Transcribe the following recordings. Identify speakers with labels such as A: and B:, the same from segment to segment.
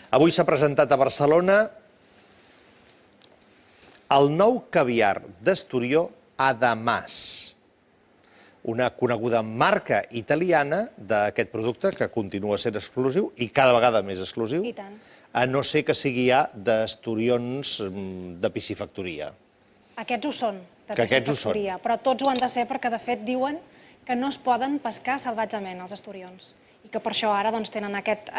A: Avui s'ha presentat a Barcelona el nou caviar d'Esturió Adamas, una coneguda marca italiana d'aquest producte que continua sent exclusiu i cada vegada més exclusiu, a no ser que sigui ja d'esturions de piscifactoria.
B: Aquests ho són, de piscifactoria, però tots ho han de ser perquè de fet diuen que no es poden pescar salvatgement els esturions i que per això ara tenen aquest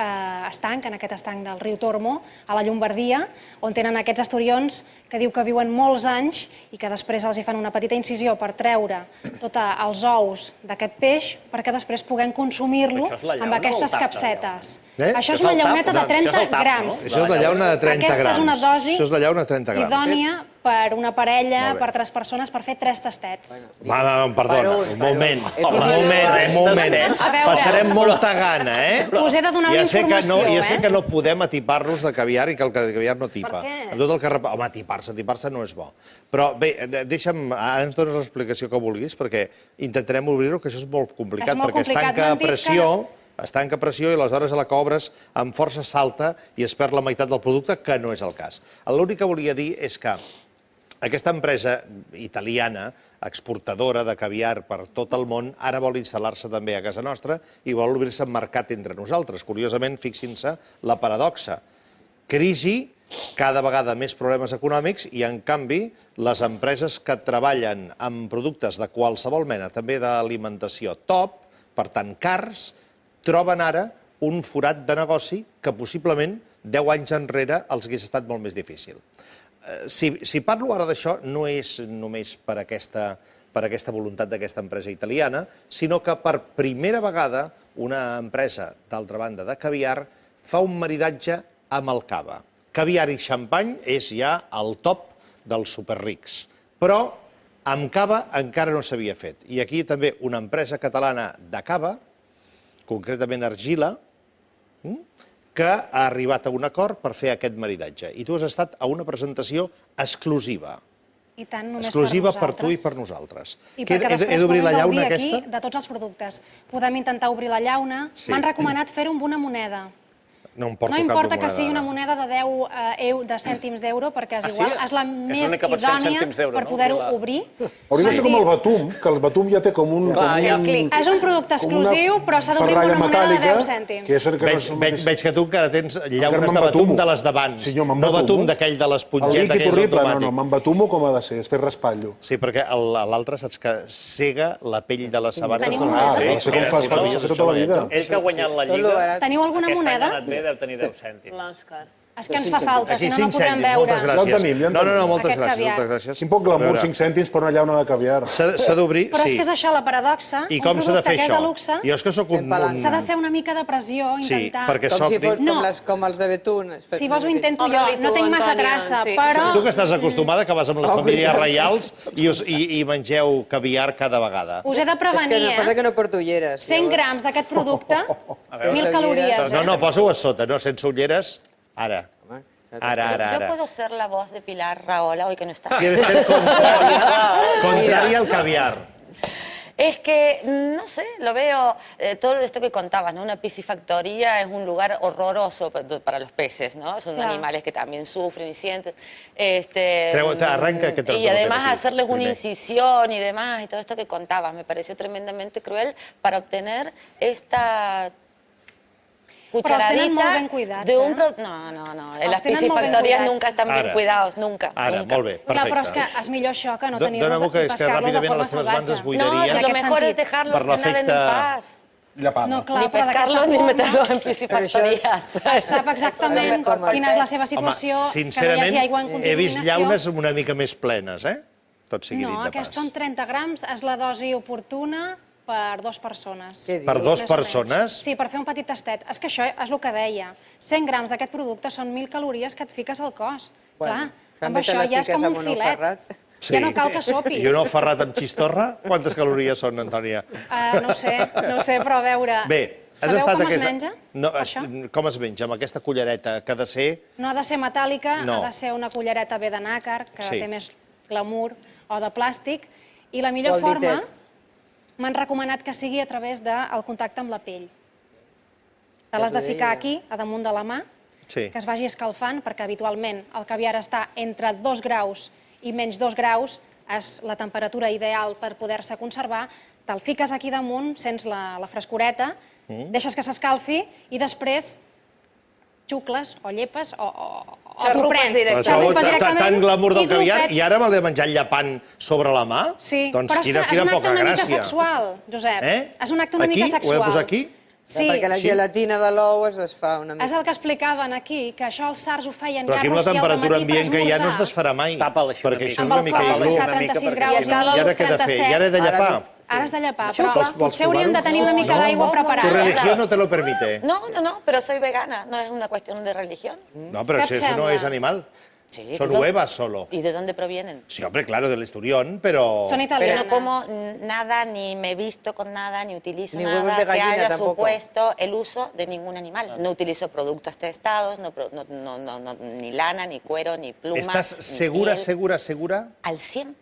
B: estanc, en aquest estanc del riu Tormo, a la Llombardia, on tenen aquests esturions que diu que viuen molts anys i que després els hi fan una petita incisió per treure tots els ous d'aquest peix perquè després puguem consumir-lo amb aquestes capsetes. Això és una llauneta de 30 grams.
A: Això és la llauna de 30 grams.
B: Aquesta és una dosi
A: Això és la llauna de 30 grams.
B: idònia per una parella, per 3 persones, per fer 3 tastets.
A: Perdona, un moment. Passarem molta gana, eh?
B: Us he de donar una informació, eh?
A: Ja sé que no podem atipar-nos de caviar i que el caviar no tipa.
B: Per què?
A: Home, atipar-se no és bo. Però bé, deixa'm, ara ens dones l'explicació que vulguis, perquè intentarem obrir-ho, que això és molt complicat, perquè es tanca a pressió i aleshores a la que obres amb força salta i es perd la meitat del producte, que no és el cas. L'únic que volia dir és que aquesta empresa italiana, exportadora de caviar per tot el món, ara vol instal·lar-se també a casa nostra i vol obrir-se en mercat entre nosaltres. Curiosament, fixin-se la paradoxa. Crisi, cada vegada més problemes econòmics i, en canvi, les empreses que treballen amb productes de qualsevol mena, també d'alimentació top, per tant cars, troben ara un forat de negoci que possiblement 10 anys enrere els hagués estat molt més difícil. Si parlo ara d'això no és només per aquesta voluntat d'aquesta empresa italiana, sinó que per primera vegada una empresa, d'altra banda, de caviar, fa un maridatge amb el cava. Caviar i xampany és ja el top dels superrics, però amb cava encara no s'havia fet. I aquí també una empresa catalana de cava, concretament Argila, que ha arribat a un acord per fer aquest maridatge. I tu has estat a una presentació exclusiva.
B: I tant, només per
A: exclusiva
B: nosaltres.
A: per tu i per nosaltres.
B: I perquè després
A: He d'obrir la
B: podem
A: llauna
B: gaudir aquí
A: aquesta?
B: de tots els productes. Podem intentar obrir la llauna. M'han recomanat fer-ho amb una moneda.
A: No
B: No importa que sigui una moneda de cèntims d'euro, perquè és igual, és la més idònia per poder-ho obrir.
C: Hauria de ser com el Batum, que el Batum ja té com un...
B: És un producte exclusiu, però s'ha d'obrir amb una moneda de 10 cèntims.
A: Veig que tu encara tens llaunes de Batum de les d'abans, no Batum d'aquell de l'esponget,
C: el líquid horrible, no, m'embatumo com ha de ser, després raspallo.
A: Sí, perquè l'altre saps que cega la pell de les sabates.
C: Sé com fas tota la vida.
D: Ell que ha guanyat la Lliga...
B: Teniu alguna moneda?
D: Deu tenir 10 cèntims.
E: L'Òscar.
B: És que ens fa falta, si no, no podrem veure.
A: No, moltes gràcies.
C: Si un poc glamour, 5 cèntims per una llauna de caviar.
A: S'ha d'obrir, sí.
B: Però és que és això la paradoxa.
A: I com s'ha de fer això? Jo és que sóc un...
B: S'ha de fer una mica de pressió, intentar...
E: Com si fos com els de Betún.
B: Si vols ho intento jo, no tinc massa traça, però...
A: Tu que estàs acostumada, que vas amb les famílies reials i mengeu caviar cada vegada.
B: Us he de prevenir,
E: Passa que no porto ulleres.
B: 100 grams d'aquest producte, 1.000 calories.
A: No, posa-ho a sota, no, sense ulleres, ara.
F: Yo puedo ser la voz de Pilar Rahola, hoy que no está.
A: Quieres ser contraria al caviar.
F: Es que, no sé, lo veo, todo esto que contabas, ¿no? Una piscifactoría es un lugar horroroso para los peces, ¿no? Son animales que también sufren y sienten. Y además hacerles una incisión y demás, y todo esto que contabas, me pareció tremendamente cruel para obtener esta... cucharadita de un producto... No, las piscifactorías nunca están bien cuidados, nunca.
A: Ara, molt bé, perfecte.
B: Però és que és millor això que no tenir-los i pescar-los de forma salvatge.
F: No, si lo mejor es dejarlos que naden en paz.
B: No, clar,
F: ni pescarlos ni meterlos en piscifactories.
B: Sap exactament quina és la seva situació, que no hi hagi aigua en contaminació.
A: He vist llaunes una mica més plenes, Tot sigui dit de pas.
B: No, aquests són 30 grams, és la dosi oportuna per 2 persones.
A: Per 2 persones?
B: Sí, per fer un petit tastet. És que això és el que deia. 100 grams d'aquest producte són 1.000 calories que et fiques al cos. Clar, amb això ja és com un filet. Ja no cal que sopis.
A: I un ou ferrat amb xistorra? Quantes calories són, Antònia?
B: No ho sé, però a veure...
A: Bé,
B: sabeu com es menja?
A: Com es menja? Amb aquesta cullereta que ha de ser...
B: No ha de ser metàl·lica, ha de ser una cullereta bé de nàcar, que té més glamour, o de plàstic, i la millor forma... M'han recomanat que sigui a través del contacte amb la pell. Te l'has de ficar aquí, a damunt de la mà, que es vagi escalfant, perquè habitualment el caviar està entre 2 graus i menys 2 graus, és la temperatura ideal per poder-se conservar, te'l fiques aquí damunt, sents la frescoreta, deixes que s'escalfi i després xucles o llepes o t'ho prens.
A: Xarrupes directament. Tant glamour del caviar i ara m'ha de menjar llepant sobre la mà?
B: Sí,
A: doncs
B: però és un acte una mica sexual, Josep. És un acte una mica sexual.
A: Aquí? Ho he de posar aquí?
B: Sí.
E: Perquè la gelatina de l'ou es fa una mica...
B: És el que explicaven aquí, que això els sars ho feien
A: ja
B: a
A: Rússia al matí per esmorzar. Però aquí amb la temperatura ambient que hi ha no es desfarà mai.
D: Tapa'l així una mica.
A: Perquè això és una mica
B: iglú. Està a 36 graus.
A: I ara què he de fer? I ara he de llepar?
B: Ara has de llepar, però potser hauríem de tenir una mica d'aigua preparada.
A: Tu religió no te lo permite.
F: No, pero soy vegana, no es una cuestión de religión.
A: No, pero si eso no es animal.
F: Sí,
A: son huevas solo.
F: ¿Y de dónde provienen?
A: Sí, hombre, claro, del esturión, pero...
B: Son italianas.
F: Pero no como nada, ni me he visto con nada, ni utilizo
E: Ni
F: nada
E: huevos de gallina,
F: que haya
E: tampoco.
F: supuesto el uso de ningún animal. No utilizo productos testados, ni lana, ni cuero, ni plumas.
A: ¿Estás
F: ni
A: segura,
F: piel.
A: segura?
F: Al 100%.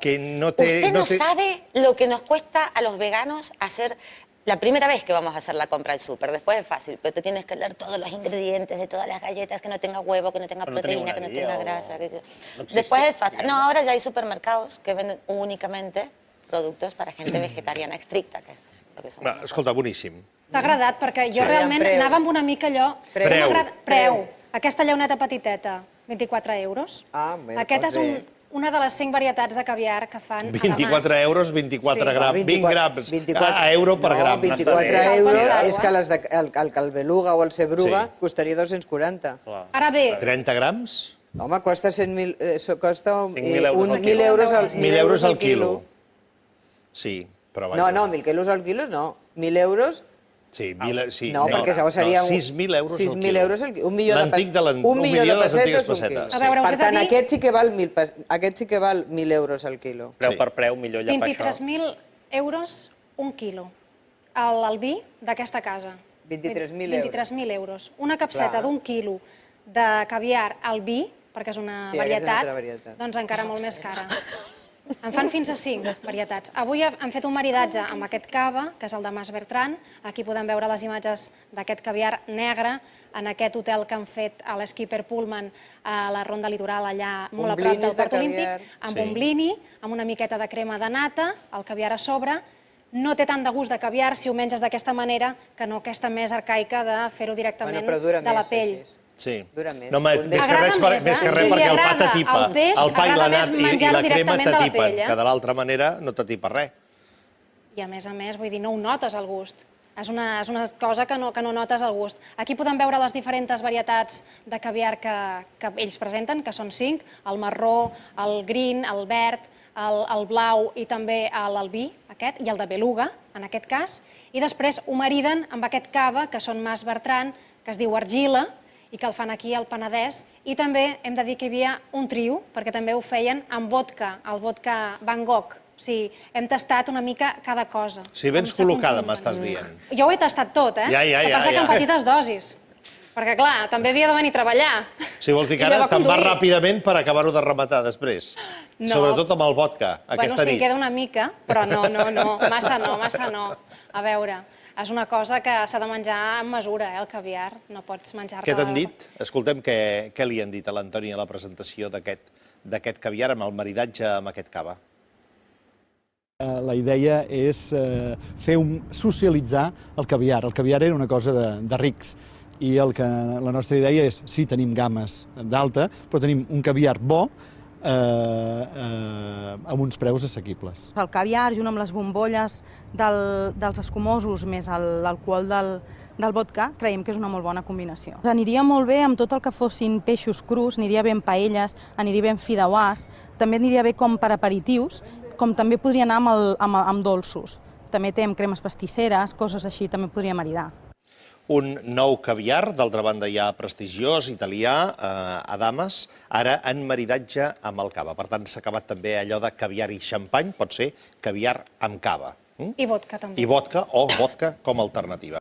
A: Que no te...
F: Usted no sabe lo que nos cuesta a los veganos hacer la primera vez que vamos a hacer la compra al súper. Después es fácil, pero te tienes que leer todos los ingredientes de todas las galletas, que no tenga huevo, que no tenga proteína, que no tenga grasa. Después es fácil. No, ahora ya hay supermercados que venden únicamente productos para gente vegetariana estricta, que és el que som.
A: Escolta, boníssim.
B: T'ha agradat, perquè jo realment anava amb una mica allò... Preu. Aquesta llauneta petiteta, 24 euros. Aquest és una de les 5 varietats de caviar que fan a la
A: 24 euros, 24 grams, 20 grams, a euro per gram.
E: 24 euros és que el beluga o el cebruga costaria 240.
B: Ara bé...
A: 30 grams?
E: Home, costa 100.000
A: 1.000 euros al quilo. Sí, però vaja.
E: No, 1.000 quilos al quilo no. 1.000 euros...
A: Sí,
E: no, perquè això seria...
A: 6.000 euros al quilo.
E: 6.000 euros al quilo. Un milió de pessetes, un quilo. Per tant, aquest sí que val 1.000 euros al quilo.
D: Preu per preu, millor llapar això.
B: 23.000 euros un quilo. L'albí d'aquesta casa.
E: 23.000 euros.
B: 23.000 euros. Una capseta d'un quilo de caviar albí, perquè és una varietat, doncs encara molt més cara. En fan fins a 5 varietats. Avui hem fet un maridatge amb aquest cava, que és el de Mas Bertran. Aquí podem veure les imatges d'aquest caviar negre en aquest hotel que han fet a l'Skipper Pullman a la Ronda Litoral, allà molt a prop del Port Olímpic, amb un blini, amb una miqueta de crema de nata, el caviar a sobre. No té tant de gust de caviar si ho menges d'aquesta manera que no aquesta més arcaica de fer-ho directament de la pell.
A: Sí.
E: No,
A: més que res perquè el pa t'atipa. El pa i la nat i la crema t'atipen, que de l'altra manera no t'atipa res.
B: I a més, vull dir, no ho notes el gust. És una cosa que no notes el gust. Aquí podem veure les diferents varietats de caviar que ells presenten, que són 5, el marró, el green, el verd, el blau i també l'albí, aquest, i el de beluga, en aquest cas. I després ho mariden amb aquest cava, que són Mas Bertran, que es diu argila, i que el fan aquí al Penedès. I també hem de dir que hi havia un trio, perquè també ho feien amb vodka, el vodka Van Gogh. O sigui, hem tastat una mica cada cosa.
A: Si vens col·locada, m'estàs dient.
B: Jo ho he tastat tot, eh?
A: Ja.
B: El que passa que en petites dosis. Perquè, clar, també havia de venir a treballar.
A: Si vols dir que ara te'n vas ràpidament per acabar-ho de rematar després. Sobretot amb el vodka, aquesta nit.
B: Bueno, sí, queda una mica, però no, massa no. A veure, és una cosa que s'ha de menjar amb mesura, el caviar. No pots menjar-te...
A: Què t'han dit? Escoltem què li han dit a l'Antoni a la presentació d'aquest caviar amb el maridatge amb aquest cava.
G: La idea és socialitzar el caviar. El caviar era una cosa de rics i la nostra idea és, sí, tenim games d'alta, però tenim un caviar bo amb uns preus assequibles.
H: El caviar, junt amb les bombolles dels escumosos més l'alcohol del vodka, creiem que és una molt bona combinació. Aniria molt bé amb tot el que fossin peixos crus, aniria bé amb paelles, aniria bé amb fideuàs, també aniria bé com per aperitius, com també podria anar amb dolços. També té cremes pastisseres, coses així, també podria maridar.
A: Un nou caviar, d'altra banda ja prestigiós, italià, a Dames, ara en maridatge amb el cava. Per tant, s'ha acabat també allò de caviar i xampany, pot ser caviar amb cava.
B: I vodka també.
A: I vodka o vodka com a alternativa.